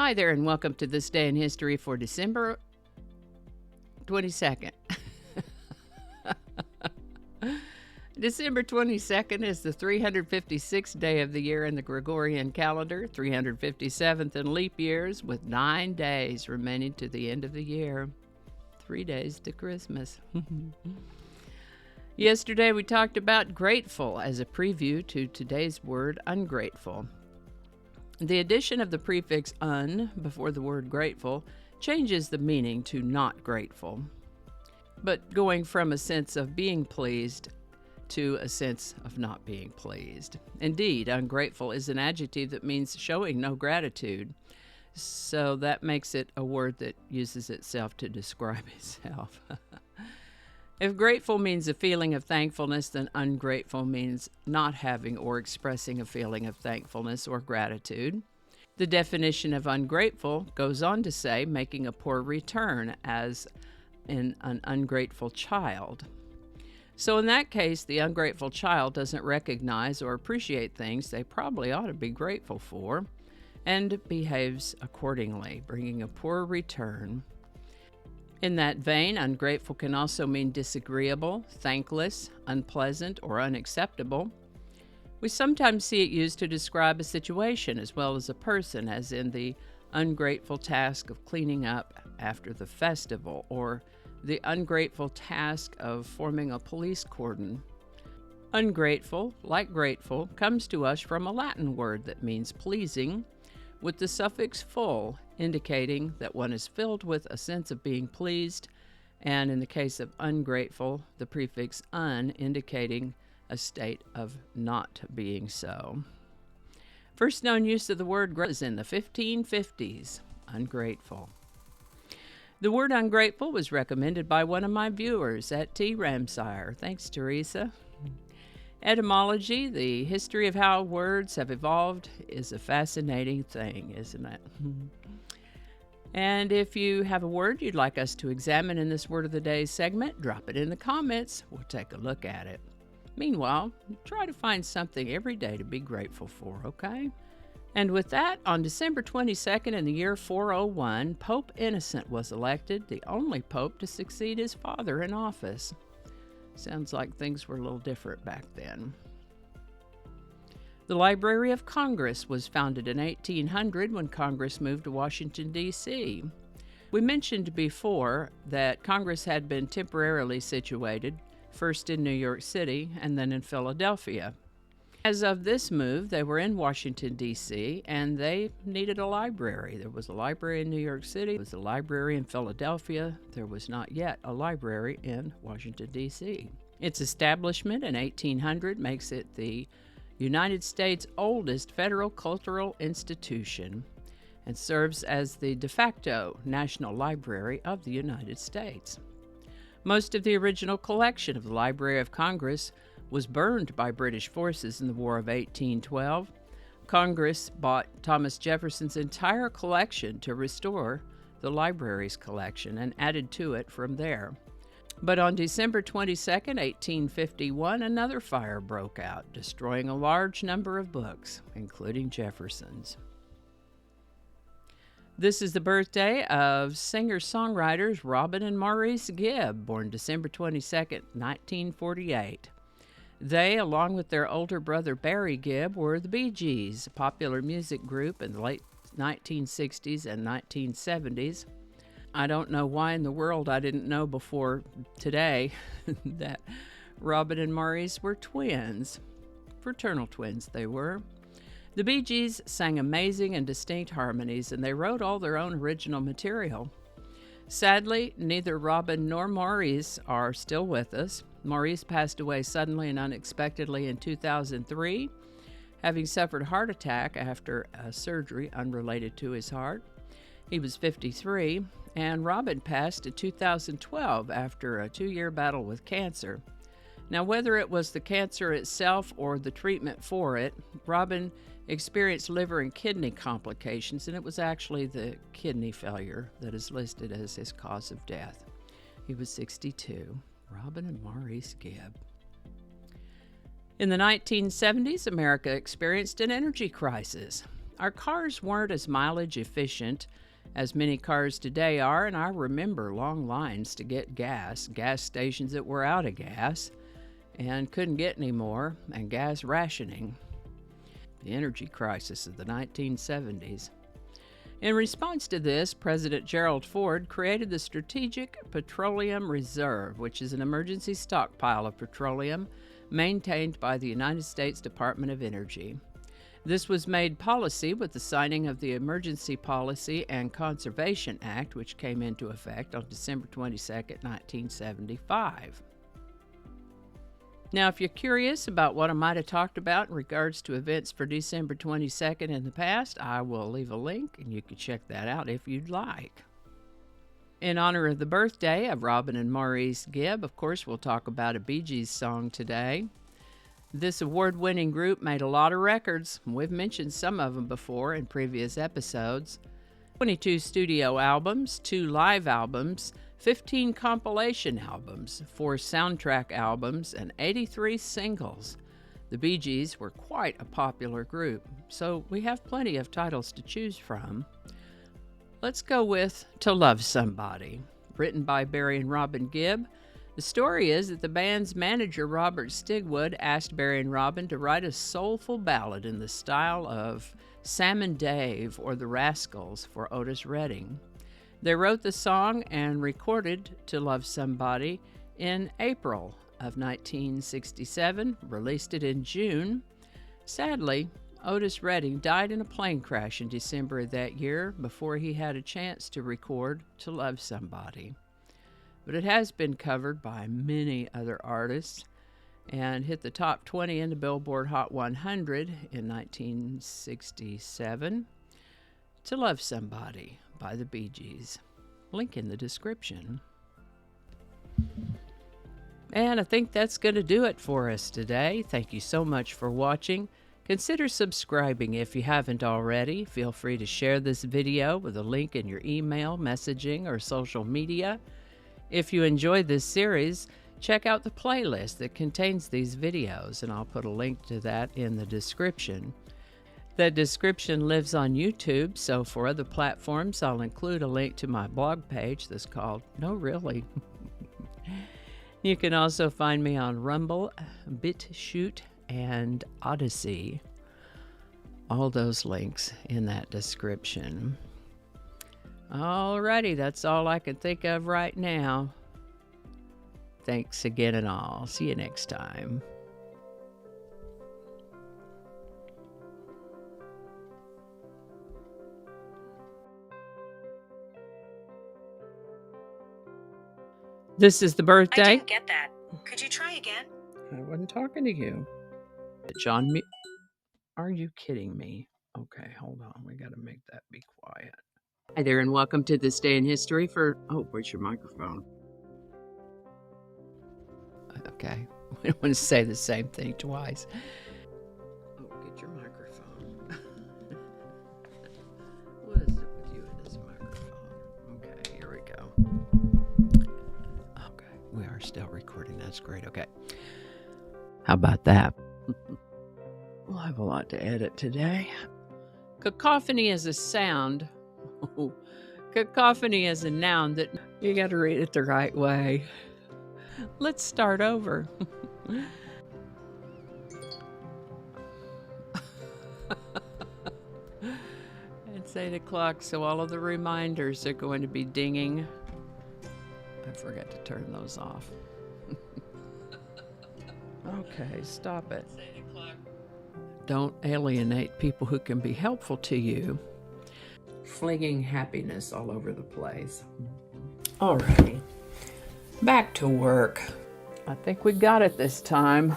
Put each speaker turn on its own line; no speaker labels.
Hi there, and welcome to This Day in History for December 22nd. December 22nd is the 356th day of the year in the Gregorian calendar, 357th in leap years, with 9 days remaining to the end of the year. 3 days to Christmas. Yesterday we talked about grateful as a preview to today's word ungrateful. The addition of the prefix un before the word grateful changes the meaning to not grateful, but going from a sense of being pleased to a sense of not being pleased. Indeed, ungrateful is an adjective that means showing no gratitude, so that makes it a word that uses itself to describe itself. If grateful means a feeling of thankfulness, then ungrateful means not having or expressing a feeling of thankfulness or gratitude. The definition of ungrateful goes on to say making a poor return, as in an ungrateful child. So in that case, the ungrateful child doesn't recognize or appreciate things they probably ought to be grateful for and behaves accordingly, bringing a poor return. In that vein, ungrateful can also mean disagreeable, thankless, unpleasant, or unacceptable. We sometimes see it used to describe a situation as well as a person, as in the ungrateful task of cleaning up after the festival, or the ungrateful task of forming a police cordon. Ungrateful, like grateful, comes to us from a Latin word that means pleasing, with the suffix full, indicating that one is filled with a sense of being pleased, and in the case of ungrateful, the prefix un, indicating a state of not being so. First known use of the word is in the 1550s, ungrateful. The word ungrateful was recommended by one of my viewers at T. Ramsire. Thanks, Teresa. Etymology, the history of how words have evolved, is a fascinating thing, isn't it? And if you have a word you'd like us to examine in this Word of the Day segment, drop it in the comments. We'll take a look at it. Meanwhile, try to find something every day to be grateful for, okay? And with that, on December 22nd in the year 401, Pope Innocent was elected, the only pope to succeed his father in office. Sounds like things were a little different back then. The Library of Congress was founded in 1800 when Congress moved to Washington, D.C. We mentioned before that Congress had been temporarily situated, first in New York City and then in Philadelphia. As of this move, they were in Washington, D.C., and they needed a library. There was a library in New York City. There was a library in Philadelphia. There was not yet a library in Washington, D.C. Its establishment in 1800 makes it the United States' oldest federal cultural institution and serves as the de facto National Library of the United States. Most of the original collection of the Library of Congress was burned by British forces in the War of 1812. Congress bought Thomas Jefferson's entire collection to restore the library's collection and added to it from there. But on December 22nd, 1851, another fire broke out, destroying a large number of books, including Jefferson's. This is the birthday of singer-songwriters Robin and Maurice Gibb, born December 22nd, 1948. They, along with their older brother Barry Gibb, were the Bee Gees, a popular music group in the late 1960s and 1970s. I don't know why in the world I didn't know before today that Robin and Maurice were twins. Fraternal twins they were. The Bee Gees sang amazing and distinct harmonies, and they wrote all their own original material. Sadly, neither Robin nor Maurice are still with us. Maurice passed away suddenly and unexpectedly in 2003, having suffered a heart attack after a surgery unrelated to his heart. He was 53, and Robin passed in 2012 after a 2-year battle with cancer. Now, whether it was the cancer itself or the treatment for it, Robin experienced liver and kidney complications, and it was actually the kidney failure that is listed as his cause of death. He was 62. Robin and Maurice Gibb. In the 1970s, America experienced an energy crisis. Our cars weren't as mileage efficient as many cars today are, and I remember long lines to get gas stations that were out of gas and couldn't get any more, and gas rationing. The energy crisis of the 1970s. In response to this, President Gerald Ford created the Strategic Petroleum Reserve, which is an emergency stockpile of petroleum maintained by the United States Department of Energy. This was made policy with the signing of the Emergency Policy and Conservation Act, which came into effect on December 22, 1975. Now, if you're curious about what I might have talked about in regards to events for December 22nd in the past, I will leave a link and you can check that out if you'd like. In honor of the birthday of Robin and Maurice Gibb, of course, we'll talk about a Bee Gees song today. This award-winning group made a lot of records. We've mentioned some of them before in previous episodes. 22 studio albums, 2 live albums, 15 compilation albums, 4 soundtrack albums, and 83 singles. The Bee Gees were quite a popular group, so we have plenty of titles to choose from. Let's go with To Love Somebody, written by Barry and Robin Gibb. The story is that the band's manager, Robert Stigwood, asked Barry and Robin to write a soulful ballad in the style of Sam and Dave or the Rascals for Otis Redding. They wrote the song and recorded To Love Somebody in April of 1967, released it in June. Sadly, Otis Redding died in a plane crash in December of that year before he had a chance to record To Love Somebody. But it has been covered by many other artists and hit the top 20 in the Billboard Hot 100 in 1967. To Love Somebody by the Bee Gees. Link in the description. And I think that's going to do it for us today. Thank you so much for watching. Consider subscribing if you haven't already. Feel free to share this video with a link in your email, messaging, or social media. If you enjoyed this series, check out the playlist that contains these videos, and I'll put a link to that in the description. That description lives on YouTube, so for other platforms, I'll include a link to my blog page that's called No Really. You can also find me on Rumble, BitChute, and Odyssey. All those links in that description. Alrighty, that's all I can think of right now. Thanks again and all. See you next time. This is the birthday.
I didn't get that. Could you try again?
I wasn't talking to you. John, are you kidding me? Okay, hold on. We got to make that be quiet. Hi there, and welcome to This Day in History for... Oh, where's your microphone? Okay, we don't want to say the same thing twice. Oh, get your microphone. What is it with you and this microphone? Okay, here we go. Okay, we are still recording. That's great. Okay. How about that? We'll have a lot to edit today. Cacophony is a sound. Cacophony is a noun that you got to read it the right way. Let's start over. It's 8 o'clock, so all of the reminders are going to be dinging. I forgot to turn those off. Okay, stop it. It's 8 o'clock. Don't alienate people who can be helpful to you. Flinging happiness all over the place. Alrighty, back to work. I think we got it this time.